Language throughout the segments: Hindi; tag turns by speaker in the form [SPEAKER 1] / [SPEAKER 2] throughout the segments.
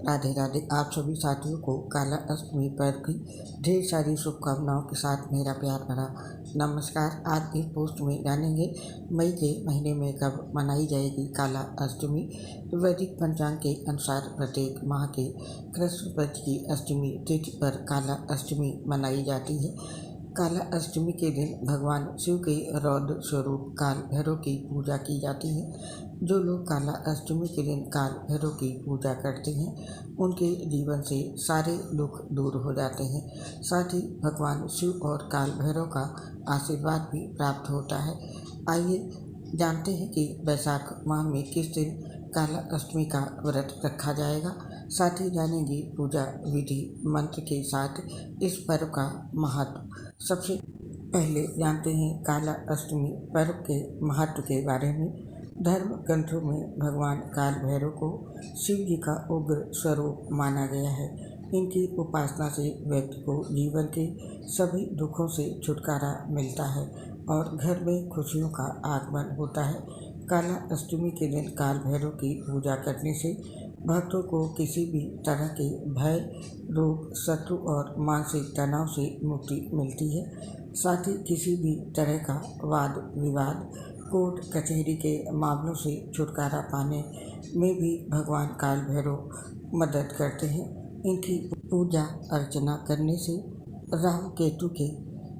[SPEAKER 1] राधे राधे। आप सभी साथियों को काला अष्टमी पर्व की ढेर सारी शुभकामनाओं के साथ मेरा प्यार भरा नमस्कार। आज इस पोस्ट में जानेंगे मई के महीने में कब मनाई जाएगी काला अष्टमी। वैदिक पंचांग के अनुसार प्रत्येक माह के कृष्ण पक्ष की अष्टमी तिथि पर काला अष्टमी मनाई जाती है। काला अष्टमी के दिन भगवान शिव के रौद्र स्वरूप काल भैरव की पूजा की जाती है। जो लोग काला अष्टमी के दिन काल भैरव की पूजा करते हैं उनके जीवन से सारे दुख दूर हो जाते हैं। साथ ही भगवान शिव और काल भैरव का आशीर्वाद भी प्राप्त होता है। आइए जानते हैं कि वैशाख माह में किस दिन काला अष्टमी का व्रत रखा जाएगा। साथ ही जानेंगे पूजा विधि मंत्र के साथ इस पर्व का महत्व। सबसे पहले जानते हैं काला अष्टमी पर्व के महत्व के बारे में। धर्म ग्रंथों में भगवान काल भैरव को शिव जी का उग्र स्वरूप माना गया है। इनकी उपासना से व्यक्ति को जीवन के सभी दुखों से छुटकारा मिलता है और घर में खुशियों का आगमन होता है। काला अष्टमी के दिन काल भैरव की पूजा करने से भक्तों को किसी भी तरह के भय, रोग, शत्रु और मानसिक तनाव से मुक्ति मिलती है। साथ ही किसी भी तरह का वाद विवाद, कोर्ट कचहरी के मामलों से छुटकारा पाने में भी भगवान काल भैरव मदद करते हैं। इनकी पूजा अर्चना करने से राहु केतु के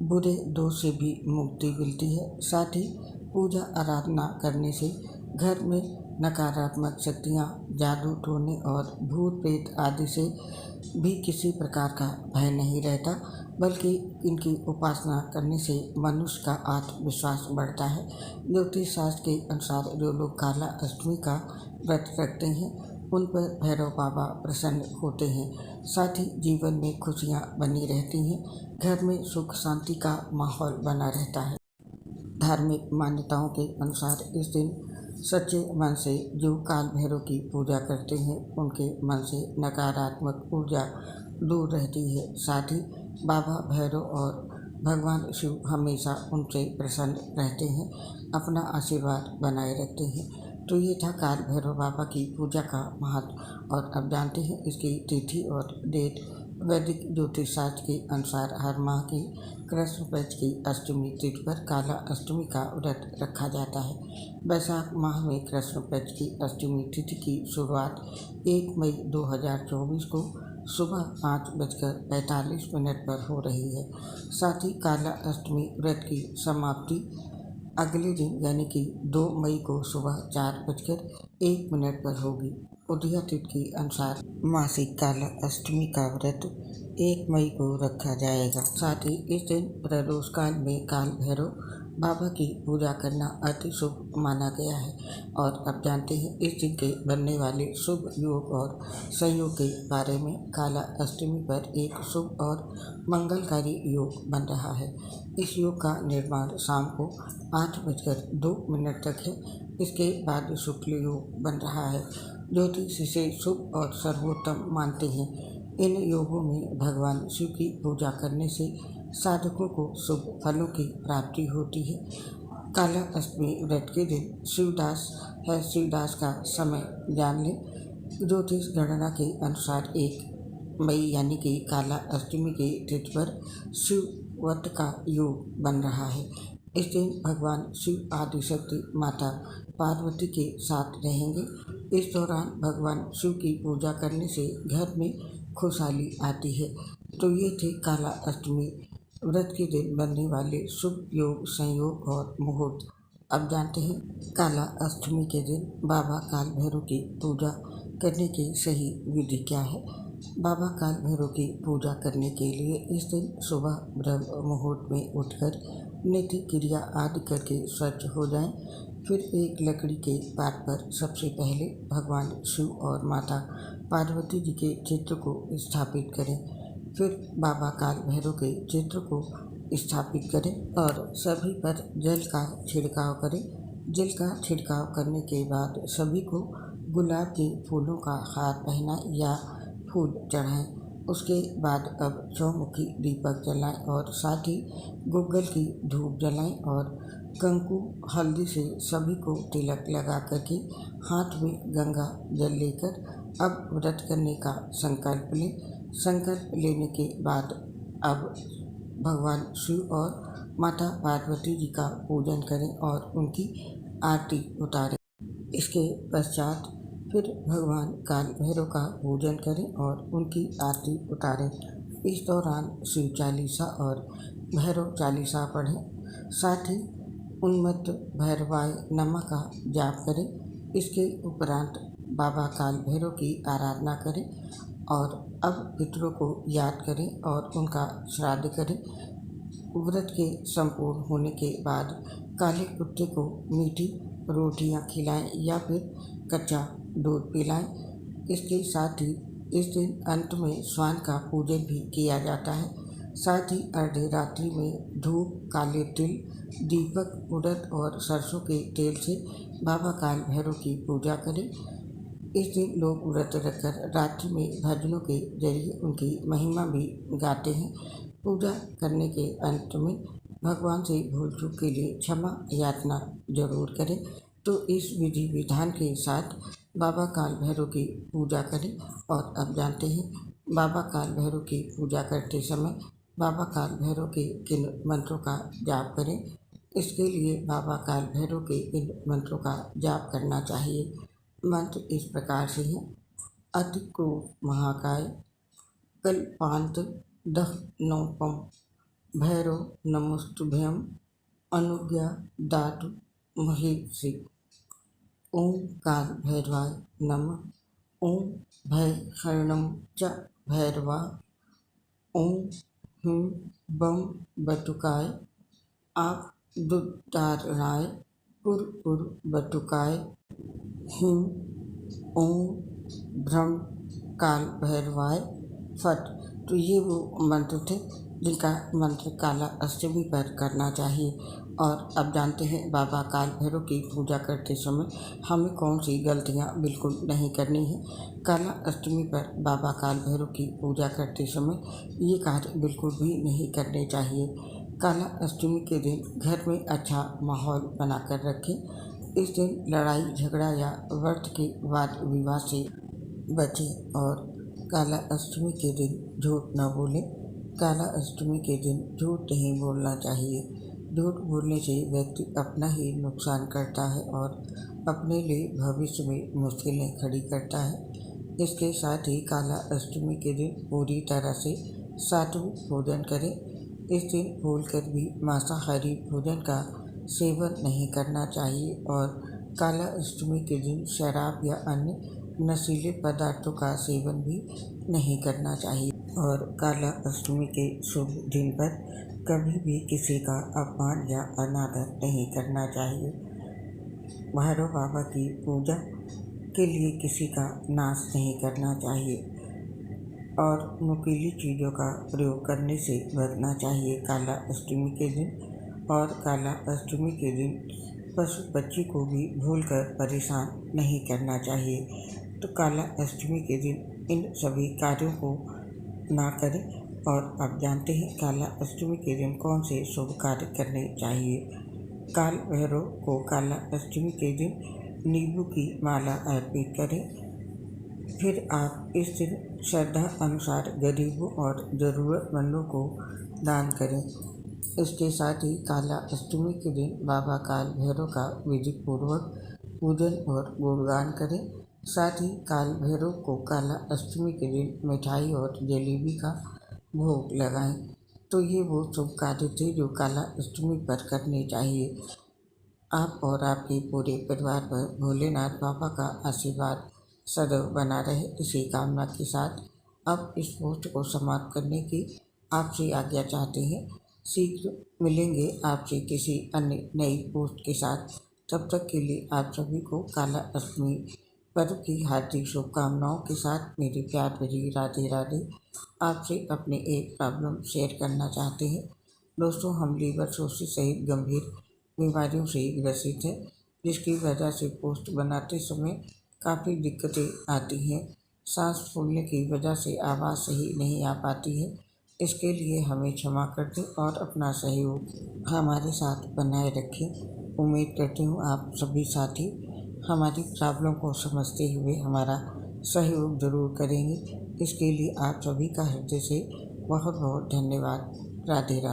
[SPEAKER 1] बुरे दोष से भी मुक्ति मिलती है। साथ ही पूजा आराधना करने से घर में नकारात्मक शक्तियाँ, जादू टोने और भूत प्रेत आदि से भी किसी प्रकार का भय नहीं रहता, बल्कि इनकी उपासना करने से मनुष्य का आत्मविश्वास बढ़ता है। ज्योतिष शास्त्र के अनुसार जो लोग काला अष्टमी का व्रत रखते हैं उन पर भैरव बाबा प्रसन्न होते हैं। साथ ही जीवन में खुशियाँ बनी रहती हैं, घर में सुख शांति का माहौल बना रहता है। धार्मिक मान्यताओं के अनुसार इस दिन सच्चे मन से जो काल भैरव की पूजा करते हैं उनके मन से नकारात्मक ऊर्जा दूर रहती है। साथ ही बाबा भैरव और भगवान शिव हमेशा उनसे प्रसन्न रहते हैं, अपना आशीर्वाद बनाए रखते हैं। तो ये था काल भैरव बाबा की पूजा का महत्व। और अब जानते हैं इसकी तिथि और डेट। वैदिक ज्योतिष शास्त्र के अनुसार हर माह की कृष्ण पक्ष की अष्टमी तिथि पर काला अष्टमी का व्रत रखा जाता है। वैशाख माह में कृष्ण पक्ष की अष्टमी तिथि की शुरुआत 1 मई 2024 को सुबह 5:45 पर हो रही है। साथ ही काला अष्टमी व्रत की समाप्ति अगले दिन यानी कि 2 मई को सुबह 4:01 पर होगी। उदया तिथि के अनुसार मासिक काला अष्टमी का व्रत 1 मई को रखा जाएगा। साथ ही इस दिन प्रदोष काल में काल भैरव बाबा की पूजा करना अति शुभ माना गया है। और अब जानते हैं इस दिन के बनने वाले शुभ योग और संयोग के बारे में। काला अष्टमी पर एक शुभ और मंगलकारी योग बन रहा है। इस योग का निर्माण शाम को 8:02 तक है। इसके बाद शुक्ल योग बन रहा है। ज्योतिष इसे शुभ और सर्वोत्तम मानते हैं। इन योगों में भगवान शिव की पूजा करने से साधकों को शुभ फलों की प्राप्ति होती है। काला अष्टमी व्रत के दिन शिवदास का समय जान लें। ज्योतिष गणना के अनुसार 1 मई यानी कि काला अष्टमी की तिथि पर शिववत का योग बन रहा है। इस दिन भगवान शिव आदिशक्ति माता पार्वती के साथ रहेंगे। इस दौरान भगवान शिव की पूजा करने से घर में खुशहाली आती है। तो ये थे काला अष्टमी व्रत के दिन बनने वाले शुभ योग, संयोग और मुहूर्त। अब जानते हैं काला अष्टमी के दिन बाबा काल भैरव की पूजा करने की सही विधि क्या है। बाबा काल भैरव की पूजा करने के लिए इस दिन सुबह ब्रह्म मुहूर्त में उठकर नित्य क्रिया आदि करके स्वच्छ हो जाएं। फिर एक लकड़ी के पात पर सबसे पहले भगवान शिव और माता पार्वती जी के चित्र को स्थापित करें। फिर बाबा काल भैरव के चित्र को स्थापित करें और सभी पर जल का छिड़काव करें। जल का छिड़काव करने के बाद सभी को गुलाब के फूलों का हार पहनाएं या फूल चढ़ाएं। उसके बाद अब चौमुखी दीपक जलाएं और साथ ही गुग्गल की धूप जलाएं और कंकु हल्दी से सभी को तिलक लगा करके हाथ में गंगा जल लेकर अब व्रत करने का संकल्प लें। संकल्प लेने के बाद अब भगवान शिव और माता पार्वती जी का पूजन करें और उनकी आरती उतारें। इसके पश्चात फिर भगवान काल भैरव का पूजन करें और उनकी आरती उतारें। इस दौरान शिव चालीसा और भैरव चालीसा पढ़ें। साथ ही उन्मत्त भैरवाय नमः का जाप करें। इसके उपरांत बाबा काल भैरव की आराधना करें और अब पितरों को याद करें और उनका श्राद्ध करें। व्रत के संपूर्ण होने के बाद काले कुत्ते को मीठी रोटियां खिलाएं या फिर कच्चा दूध पिलाएं। इसके साथ ही इस दिन अंत में स्वान का पूजन भी किया जाता है। साथ ही अर्धे रात्रि में धूप, काले तिल, दीपक, उड़द और सरसों के तेल से बाबा काल भैरव की पूजा करें। इस दिन लोग व्रत रखकर रात्रि में भजनों के जरिए उनकी महिमा भी गाते हैं। पूजा करने के अंत में भगवान से भूल चूक के लिए क्षमा याचना जरूर करें। तो इस विधि विधान के साथ बाबा काल भैरव की पूजा करें। और अब जानते हैं बाबा काल भैरव की पूजा करते समय बाबा काल भैरव के किन मंत्रों का जाप करें। इसके लिए बाबा काल भैरव के इन मंत्रों का जाप करना चाहिए। मंत्र इस प्रकार से हैं। अति क्रोध महाकाय कल्पांत दह नौपम भैरव नमोस्तुभ्यं अनुज्ञा दातु महेशि। ओम काल भैरवाय नमः। ओम भय हरणं च भैरवा। ओम ह्रीं बम बटुकाय आप दुद्धारणाय पुर बटुकाय। ह्रीं ओम भ्रम काल भैरवाय फट। तो ये वो मंत्र थे जिनका मंत्र काला अष्टमी पर करना चाहिए। और अब जानते हैं बाबा काल भैरव की पूजा करते समय हमें कौन सी गलतियां बिल्कुल नहीं करनी है। काला अष्टमी पर बाबा काल भैरव की पूजा करते समय ये कार्य बिल्कुल भी नहीं करने चाहिए। काला अष्टमी के दिन घर में अच्छा माहौल बनाकर रखें। इस दिन लड़ाई झगड़ा या व्रत के वाद विवाद से बचें। और काला अष्टमी के दिन झूठ न बोलें। काला अष्टमी के दिन झूठ नहीं बोलना चाहिए। झूठ बोलने से व्यक्ति अपना ही नुकसान करता है और अपने लिए भविष्य में मुश्किलें खड़ी करता है। इसके साथ ही काला अष्टमी के दिन पूरी तरह से सात्विक भोजन करें। इस दिन भूलकर भी मांसाहारी भोजन का सेवन नहीं करना चाहिए। और काला अष्टमी के दिन शराब या अन्य नशीले पदार्थों का सेवन भी नहीं करना चाहिए। और काला अष्टमी के शुभ दिन पर कभी भी किसी का अपमान या अनादर नहीं करना चाहिए। भैरव बाबा की पूजा के लिए किसी का नाश नहीं करना चाहिए और नुकीली चीज़ों का प्रयोग करने से बचना चाहिए काला अष्टमी के दिन। और काला अष्टमी के दिन पशु पक्षी को भी भूलकर परेशान नहीं करना चाहिए। तो काला अष्टमी के दिन इन सभी कार्यों को ना करें। और अब जानते हैं काला अष्टमी के दिन कौन से शुभ कार्य करने चाहिए। काल भैरव को काला अष्टमी के दिन नींबू की माला अर्पित करें। फिर आप इस दिन श्रद्धा अनुसार गरीबों और ज़रूरतमंदों को दान करें। इसके साथ ही काला अष्टमी के दिन बाबा काल भैरव का विधिपूर्वक पूजन और गुणगान करें। साथ ही काल भैरव को काला अष्टमी के दिन मिठाई और जलेबी का भोग लगाएं। तो ये वो शुभ कार्य थे जो काला अष्टमी पर करने चाहिए। आप और आपके पूरे परिवार पर भोलेनाथ बाबा का आशीर्वाद सदैव बना रहे, इसी कामना के साथ अब इस पोस्ट को समाप्त करने की आपसे आज्ञा चाहते हैं। शीघ्र मिलेंगे आपसे किसी अन्य नई पोस्ट के साथ। तब तक के लिए आप सभी को काला अष्टमी पर्व की हार्दिक शुभकामनाओं के साथ मेरी प्यार भरी राधे राधे। आपसे अपने एक प्रॉब्लम शेयर करना चाहते हैं। दोस्तों, हम लीवर सोसिस सहित गंभीर बीमारियों से ग्रसित हैं, जिसकी वजह से पोस्ट बनाते समय काफ़ी दिक्कतें आती हैं। सांस फूलने की वजह से आवाज़ सही नहीं आ पाती है। इसके लिए हमें क्षमा कर दें और अपना सहयोग हमारे साथ बनाए रखें। उम्मीद करती हूँ आप सभी साथी हमारी प्रॉब्लम को समझते हुए हमारा सहयोग जरूर करेंगे। इसके लिए आप सभी का हृदय से बहुत बहुत धन्यवाद। राधे राधे।